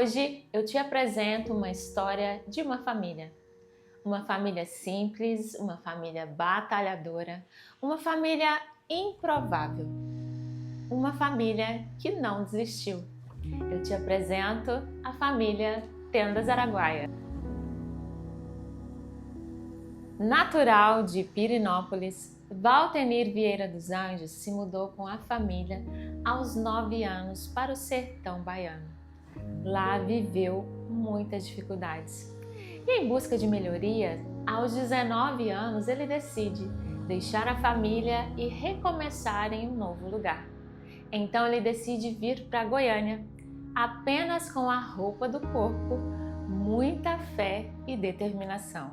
Hoje eu te apresento uma história de uma família. Uma família simples, uma família batalhadora, uma família improvável. Uma família que não desistiu. Eu te apresento a família Tendas Araguaia. Natural de Pirenópolis, Valtenir Vieira dos Anjos se mudou com a família aos 9 anos para o sertão baiano. Lá viveu muitas dificuldades. E em busca de melhoria, aos 19 anos ele decide deixar a família e recomeçar em um novo lugar. Então ele decide vir para Goiânia, apenas com a roupa do corpo, muita fé e determinação.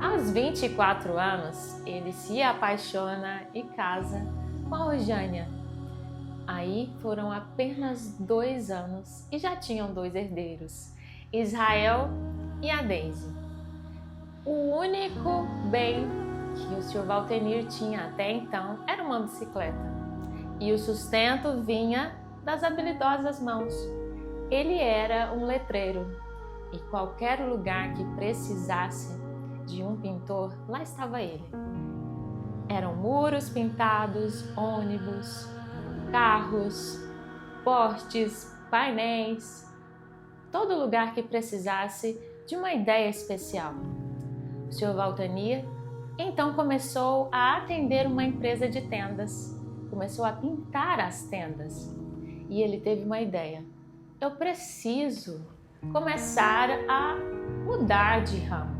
Aos 24 anos, ele se apaixona e casa com a Rojânia. Aí foram apenas 2 anos e já tinham 2 herdeiros, Israel e a Deise. O único bem que o Sr. Valtenir tinha até então era uma bicicleta. E o sustento vinha das habilidosas mãos. Ele era um letreiro e qualquer lugar que precisasse de um pintor, lá estava ele. Eram muros pintados, ônibus, carros, postes, painéis, todo lugar que precisasse de uma ideia especial. O Sr. Valtenir então começou a atender uma empresa de tendas, começou a pintar as tendas e ele teve uma ideia. Eu preciso começar a mudar de ramo,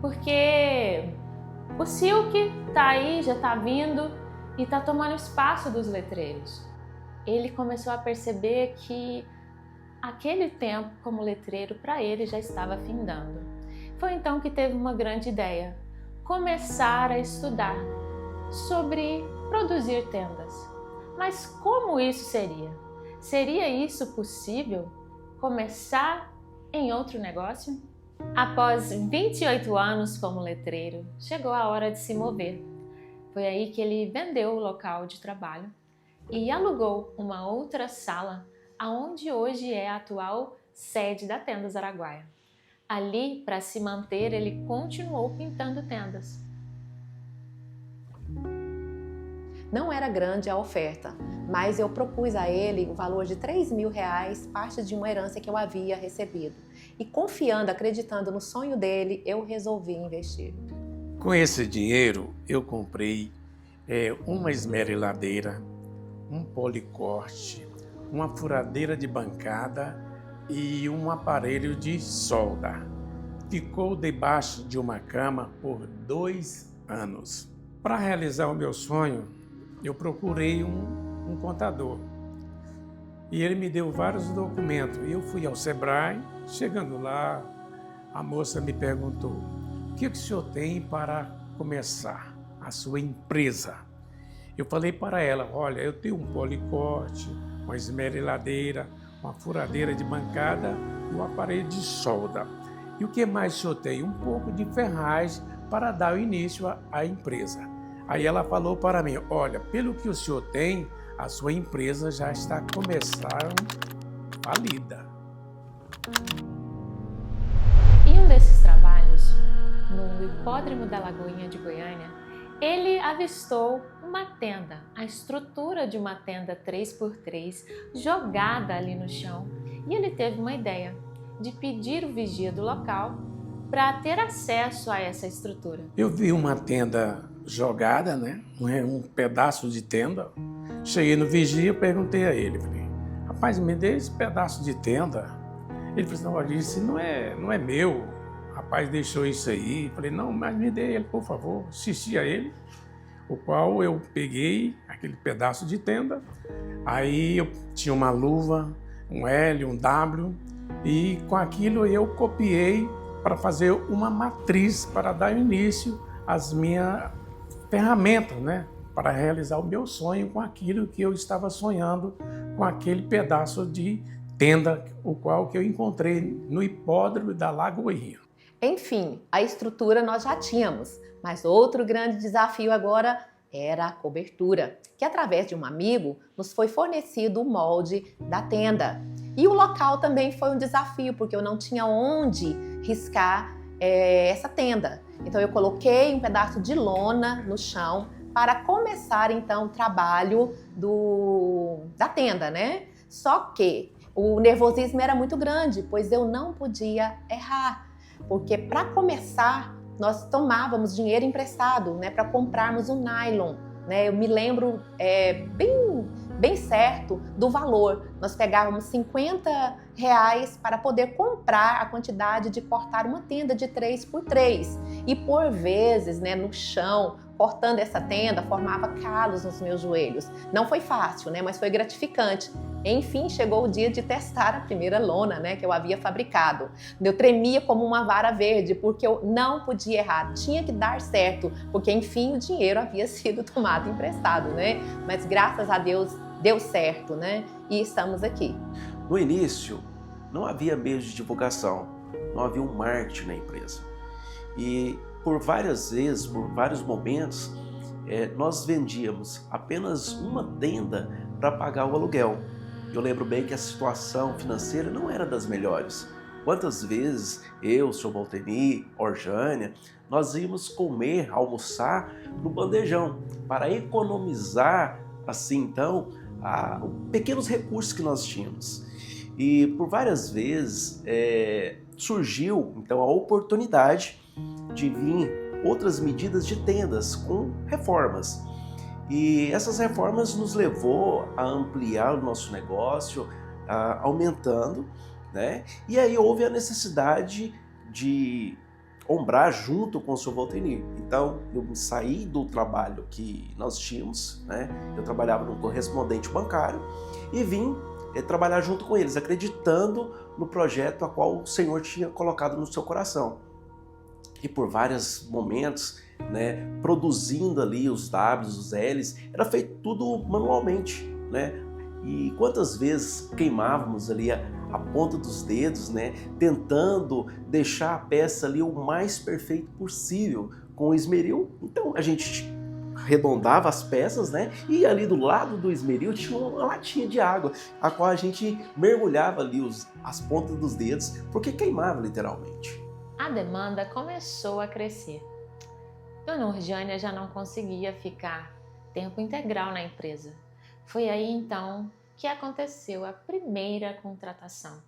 porque o silk está aí, já está vindo e está tomando espaço dos letreiros. Ele começou a perceber que aquele tempo como letreiro para ele já estava findando. Foi então que teve uma grande ideia: começar a estudar sobre produzir tendas. Mas como isso seria? Seria isso possível? Começar em outro negócio? Após 28 anos como letreiro, chegou a hora de se mover. Foi aí que ele vendeu o local de trabalho e alugou uma outra sala, aonde hoje é a atual sede da Tendas Araguaia. Ali, para se manter, ele continuou pintando tendas. Não era grande a oferta, mas eu propus a ele o valor de R$3.000, parte de uma herança que eu havia recebido. E confiando, acreditando no sonho dele, eu resolvi investir. Com esse dinheiro, eu comprei uma esmeriladeira, um policorte, uma furadeira de bancada e um aparelho de solda. Ficou debaixo de uma cama por 2 anos. Para realizar o meu sonho, eu procurei um contador e ele me deu vários documentos. Eu fui ao Sebrae, chegando lá, a moça me perguntou: o que o senhor tem para começar a sua empresa? Eu falei para ela: olha, eu tenho um policorte, uma esmeriladeira, uma furadeira de bancada e um aparelho de solda. E o que mais o senhor tem? Um pouco de ferragem para dar o início à empresa. Aí ela falou para mim: olha, pelo que o senhor tem, a sua empresa já está começando falida. Em um desses trabalhos, no Hipódromo da Lagoinha de Goiânia, ele avistou uma tenda, a estrutura de uma tenda 3x3 jogada ali no chão, e ele teve uma ideia de pedir o vigia do local para ter acesso a essa estrutura. Eu vi uma tenda jogada, né? Um pedaço de tenda. Cheguei no vigia, perguntei a ele, falei: rapaz, me dê esse pedaço de tenda. Ele falou: olha, isso não é meu. O rapaz deixou isso aí. Falei: não, mas me dê ele, por favor. Assisti a ele, o qual eu peguei aquele pedaço de tenda. Aí eu tinha uma luva, um L, um W, e com aquilo eu copiei para fazer uma matriz para dar início às minhas ferramentas, né? Para realizar o meu sonho com aquilo que eu estava sonhando, com aquele pedaço de tenda, o qual que eu encontrei no hipódromo da Lagoinha. Enfim, a estrutura nós já tínhamos, mas outro grande desafio agora era a cobertura, que através de um amigo nos foi fornecido o molde da tenda. E o local também foi um desafio, porque eu não tinha onde riscar essa tenda. Então eu coloquei um pedaço de lona no chão para começar então o trabalho da tenda, né? Só que o nervosismo era muito grande, pois eu não podia errar, porque para começar nós tomávamos dinheiro emprestado, né, para comprarmos um nylon, né? Eu me lembro bem certo do valor. Nós pegávamos R$50 para poder comprar a quantidade de cortar uma tenda de 3x3. E por vezes, né, no chão, cortando essa tenda, formava calos nos meus joelhos. Não foi fácil, né, mas foi gratificante. Enfim, chegou o dia de testar a primeira lona, né, que eu havia fabricado. Eu tremia como uma vara verde, porque eu não podia errar, tinha que dar certo, porque enfim o dinheiro havia sido tomado emprestado, né? Mas graças a Deus deu certo, né? E estamos aqui. No início, não havia meios de divulgação, não havia um marketing na empresa. E por várias vezes, por vários momentos, nós vendíamos apenas uma tenda para pagar o aluguel. Eu lembro bem que a situação financeira não era das melhores. Quantas vezes eu, o Sr. Valtemir, Orjânia, nós íamos comer, almoçar no bandejão para economizar, assim então, pequenos recursos que nós tínhamos. E por várias vezes surgiu então a oportunidade de vir outras medidas de tendas com reformas. E essas reformas nos levou a ampliar o nosso negócio, aumentando, né? E aí houve a necessidade de ombrar junto com o Sr. Valtemir. Então eu saí do trabalho que nós tínhamos, né? Eu trabalhava no correspondente bancário e vim trabalhar junto com eles, acreditando no projeto a qual o Senhor tinha colocado no seu coração. E por vários momentos, né, produzindo ali os Ws, os Ls, era feito tudo manualmente, né? E quantas vezes queimávamos ali a ponta dos dedos, né, tentando deixar a peça ali o mais perfeito possível com o esmeril. Então a gente arredondava as peças, né? E ali do lado do esmeril tinha uma latinha de água, a qual a gente mergulhava ali as pontas dos dedos, porque queimava literalmente. A demanda começou a crescer. Dona Orjânia já não conseguia ficar tempo integral na empresa. Foi aí então que aconteceu a primeira contratação.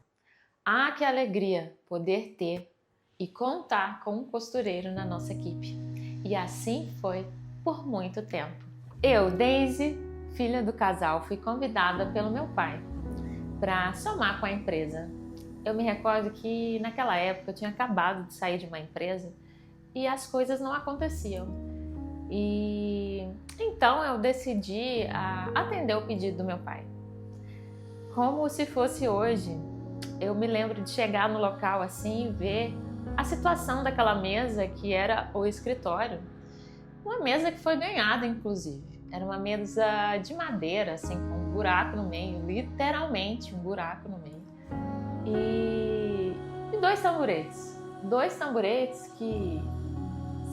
Ah, que alegria poder ter e contar com um costureiro na nossa equipe. E assim foi por muito tempo. Eu, Daisy, filha do casal, fui convidada pelo meu pai para somar com a empresa. Eu me recordo que naquela época eu tinha acabado de sair de uma empresa e as coisas não aconteciam. E então eu decidi atender o pedido do meu pai. Como se fosse hoje, eu me lembro de chegar no local assim e ver a situação daquela mesa que era o escritório. Uma mesa que foi ganhada, inclusive. Era uma mesa de madeira, assim, com um buraco no meio, literalmente um buraco no meio. E dois tamboretes que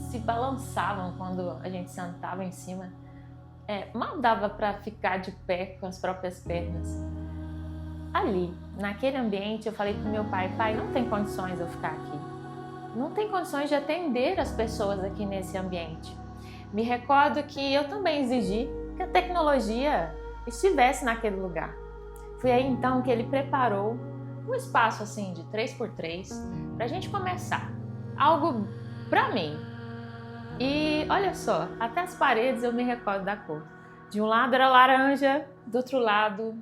se balançavam quando a gente sentava em cima. Mal dava para ficar de pé com as próprias pernas. Ali, naquele ambiente, eu falei pro meu pai, não tem condições de eu ficar aqui. Não tem condições de atender as pessoas aqui nesse ambiente. Me recordo que eu também exigi que a tecnologia estivesse naquele lugar. Foi aí então que ele preparou um espaço assim de 3x3 para a gente começar. Algo para mim. E olha só, até as paredes eu me recordo da cor. De um lado era laranja, do outro lado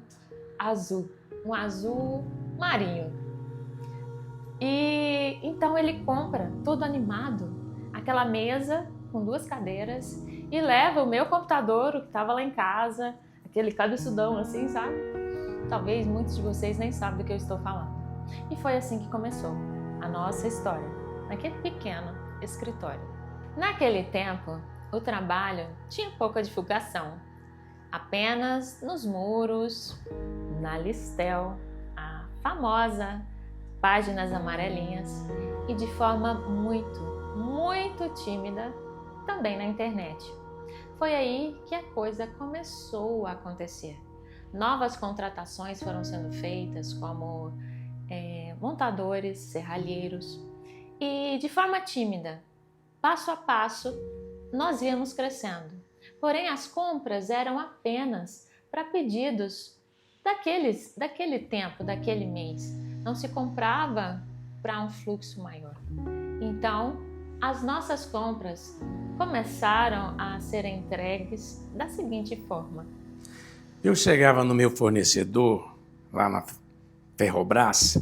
azul. Um azul marinho. E então ele compra, todo animado, aquela mesa com 2 cadeiras e leva o meu computador, o que estava lá em casa, aquele cabeçudão assim, sabe? Talvez muitos de vocês nem sabem do que eu estou falando. E foi assim que começou a nossa história, naquele pequeno escritório. Naquele tempo, o trabalho tinha pouca divulgação, apenas nos muros, na Listel, a famosa páginas amarelinhas e de forma muito tímida também na internet. Foi aí que a coisa começou a acontecer. novas contratações foram sendo feitas, como montadores, serralheiros, e de forma tímida, passo a passo, nós íamos crescendo. Porém, as compras eram apenas para pedidos daquele tempo, daquele mês. Não se comprava para um fluxo maior. Então, as nossas compras começaram a ser entregues da seguinte forma. Eu chegava no meu fornecedor, lá na Ferrobras,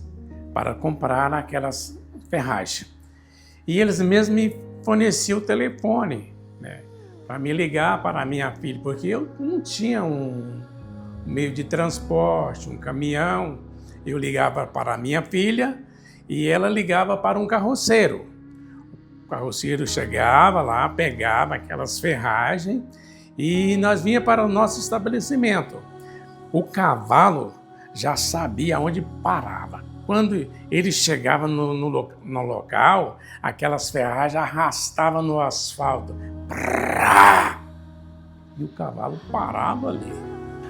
para comprar aquelas ferragens. E eles mesmos me forneciam o telefone, né, para me ligar para a minha filha, porque eu não tinha um meio de transporte, um caminhão. Eu ligava para a minha filha e ela ligava para um carroceiro. O carroceiro chegava lá, pegava aquelas ferragens e nós vinha para o nosso estabelecimento. O cavalo já sabia onde parava. Quando ele chegava no local, aquelas ferragens arrastavam no asfalto. E o cavalo parava ali.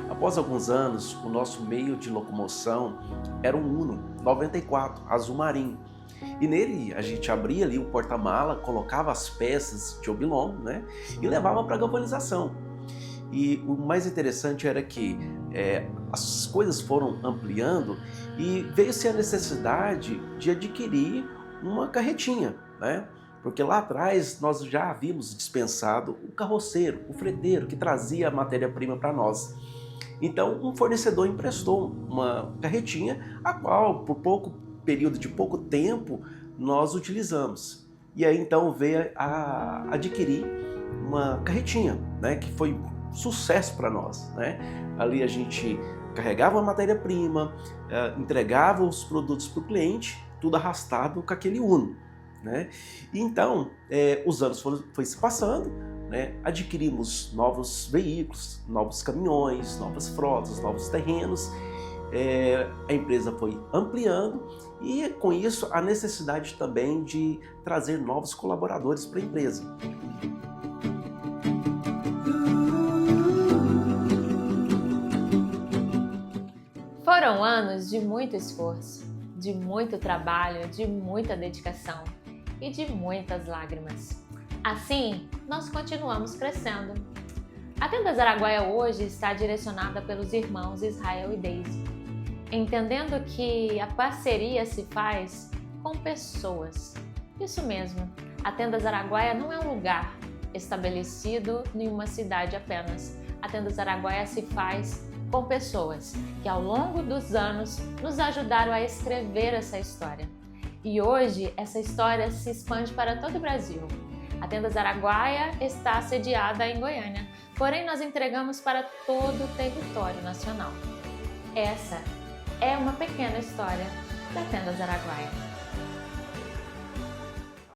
Após alguns anos, o nosso meio de locomoção era um Uno 94, azul marinho. E nele a gente abria ali o porta-mala, colocava as peças de oblong, né, e levava para a galvanização. E o mais interessante era que as coisas foram ampliando e veio-se a necessidade de adquirir uma carretinha, né? Porque lá atrás nós já havíamos dispensado o carroceiro, o freteiro que trazia a matéria-prima para nós. Então um fornecedor emprestou uma carretinha, a qual por período de pouco tempo nós utilizamos. E aí então veio a adquirir uma carretinha, né, que foi sucesso para nós, né? Ali a gente carregava a matéria-prima, entregava os produtos para o cliente, tudo arrastado com aquele Uno, né? E então os anos foi se passando, né? Adquirimos novos veículos, novos caminhões, novas frotas, novos terrenos. A empresa foi ampliando e com isso a necessidade também de trazer novos colaboradores para a empresa. Foram anos de muito esforço, de muito trabalho, de muita dedicação e de muitas lágrimas. Assim, nós continuamos crescendo. A Tendas Araguaia hoje está direcionada pelos irmãos Israel e Daisy, entendendo que a parceria se faz com pessoas. Isso mesmo, a Tendas Araguaia não é um lugar estabelecido em uma cidade apenas. A Tendas Araguaia se faz com pessoas que ao longo dos anos nos ajudaram a escrever essa história. E hoje essa história se expande para todo o Brasil. A Tendas Araguaia está sediada em Goiânia, porém nós entregamos para todo o território nacional. Essa é uma pequena história da Tendas Araguaia.